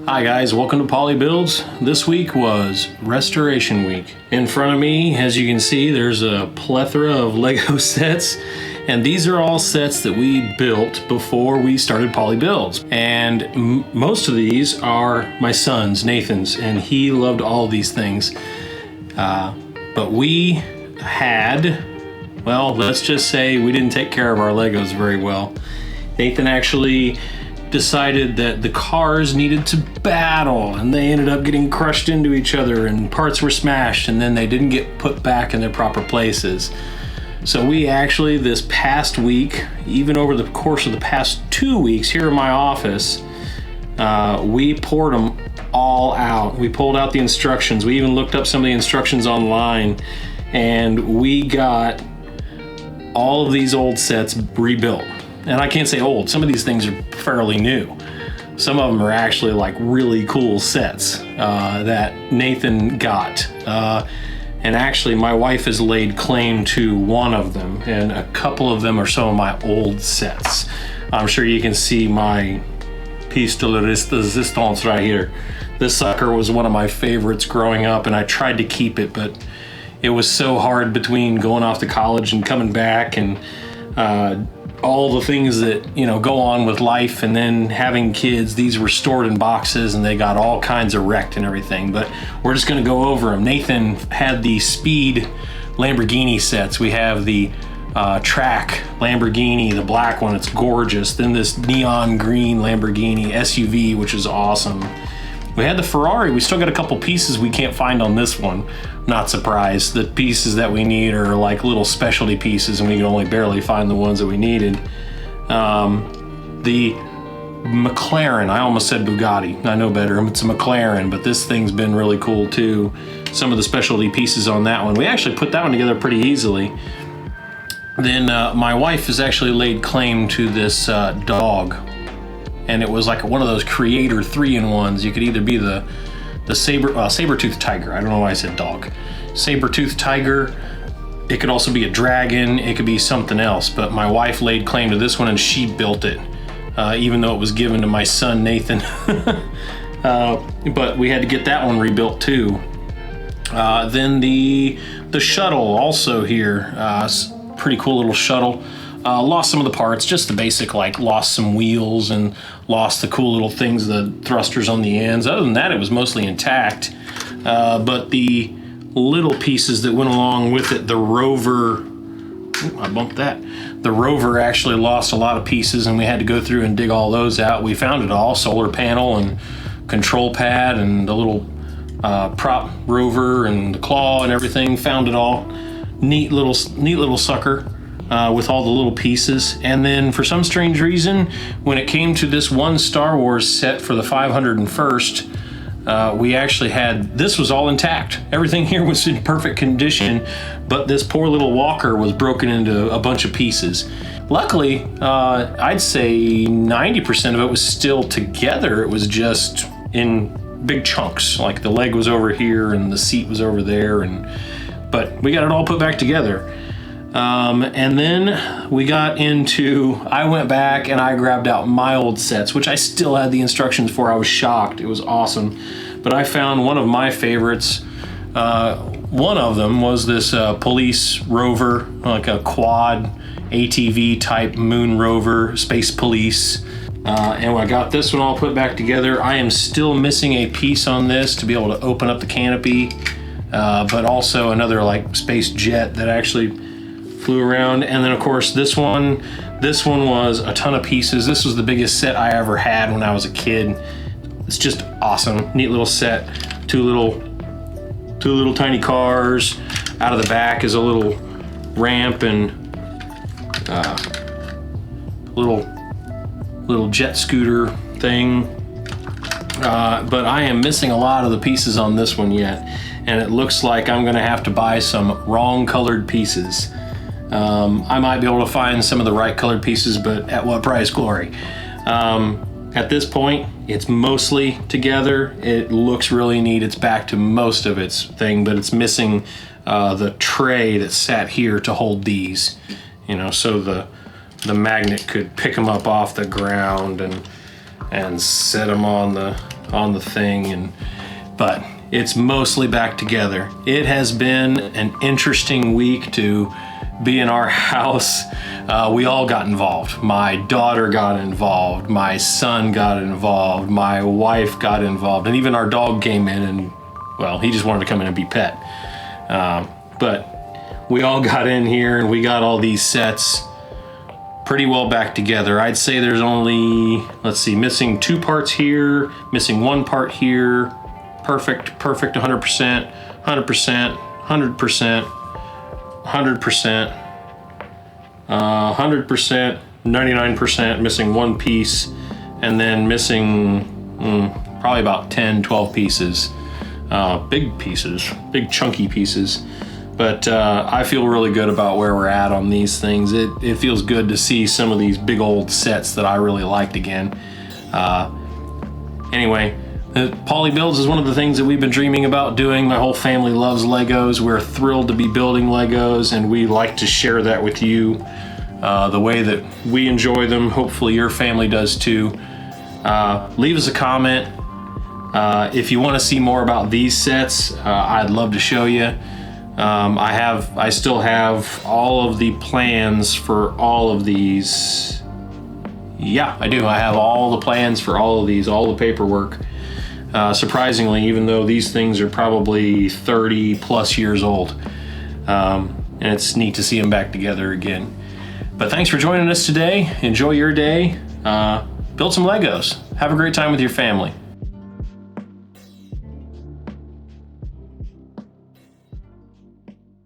Hi guys, welcome to Pauley Builds. This week was Restoration Week. In front of me, as you can see, there's a plethora of Lego sets, and these are all sets that we built before we started Pauley Builds. And most of these are my son's, Nathan's, and he loved all these things. But we had, well, let's just say we didn't take care of our Legos very well. Nathan actually decided that the cars needed to battle, and they ended up getting crushed into each other and parts were smashed, and then they didn't get put back in their proper places. So we actually, this past week, even over the course of the past 2 weeks here in my office, we poured them all out. We pulled out the instructions. We even looked up some of the instructions online, and we got all of these old sets rebuilt. And I can't say old, some of these things are fairly new. Some of them are actually like really cool sets that Nathan got. And actually my wife has laid claim to one of them, and a couple of them are some of my old sets. I'm sure you can see my piece de resistance right here. This sucker was one of my favorites growing up, and I tried to keep it, but it was so hard between going off to college and coming back, and all the things that, you know, go on with life, and then having kids. These were stored in boxes and they got all kinds of wrecked and everything, but we're just going to go over them. Nathan had the Speed Lamborghini sets. We have the track Lamborghini, the black one, it's gorgeous. Then this neon green Lamborghini SUV, which is awesome. We had the Ferrari. We still got a couple pieces we can't find on this one. Not surprised. The pieces that we need are like little specialty pieces, and we can only barely find the ones that we needed. The McLaren, I almost said Bugatti. I know better. It's a McLaren, but this thing's been really cool too. Some of the specialty pieces on that one. We actually put that one together pretty easily. Then my wife has actually laid claim to this dog. And it was like one of those Creator 3-in-1s. You could either be the saber-toothed tiger. I don't know why I said dog. Saber-toothed tiger. It could also be a dragon. It could be something else. But my wife laid claim to this one, and she built it, even though it was given to my son Nathan. But we had to get that one rebuilt too. Then the shuttle also here. Pretty cool little shuttle. Lost some of the parts, just the basic, like lost some wheels and lost the cool little things, the thrusters on the ends. Other than that, it was mostly intact. But the little pieces that went along with it, the rover, ooh, I bumped that. The rover actually lost a lot of pieces, and we had to go through and dig all those out. We found it all, solar panel and control pad and the little prop rover and the claw and everything, found it all. Neat little sucker. With all the little pieces. And then for some strange reason, when it came to this one Star Wars set for the 501st, we actually had, this was all intact. Everything here was in perfect condition, but this poor little walker was broken into a bunch of pieces. Luckily, I'd say 90% of it was still together. It was just in big chunks, like the leg was over here and the seat was over there, but we got it all put back together. And then we got into, I went back and I grabbed out my old sets, which I still had the instructions for. I was shocked. It was awesome. But I found one of my favorites. One of them was this police rover, like a quad ATV type moon rover, space police. And I got this one all put back together. I am still missing a piece on this to be able to open up the canopy, but also another like space jet that actually flew around. And then of course this one was a ton of pieces. This was the biggest set I ever had when I was a kid. It's just awesome. Neat little set. Two little tiny cars. Out of the back is a little ramp and little jet scooter thing. But I am missing a lot of the pieces on this one yet, and it looks like I'm gonna have to buy some wrong colored pieces. I might be able to find some of the right colored pieces, but at what price, glory? At this point, it's mostly together. It looks really neat. It's back to most of its thing, but it's missing the tray that sat here to hold these, you know, so the magnet could pick them up off the ground and set them on the on the thing, but it's mostly back together. It has been an interesting week to be in our house. We all got involved. My daughter got involved, my son got involved, my wife got involved, and even our dog came in, and well, he just wanted to come in and be pet. But we all got in here and we got all these sets pretty well back together. I'd say there's only, let's see, missing 2 parts here, missing 1 part here. Perfect, 100%, 100%, 100%, 100%, 100%, 99%, missing 1 piece, and then missing probably about 10, 12 pieces. Big pieces, big chunky pieces. But I feel really good about where we're at on these things. It feels good to see some of these big old sets that I really liked again. Anyway, Pauley Builds is one of the things that we've been dreaming about doing. My whole family loves Legos. We're thrilled to be building Legos, and we like to share that with you the way that we enjoy them. Hopefully your family does too. Leave us a comment. If you want to see more about these sets, I'd love to show you. I still have all of the plans for all of these. Yeah, I do. I have all the plans for all of these, all the paperwork. Surprisingly, even though these things are probably 30 plus years old. And it's neat to see them back together again. But thanks for joining us today. Enjoy your day. Build some Legos. Have a great time with your family.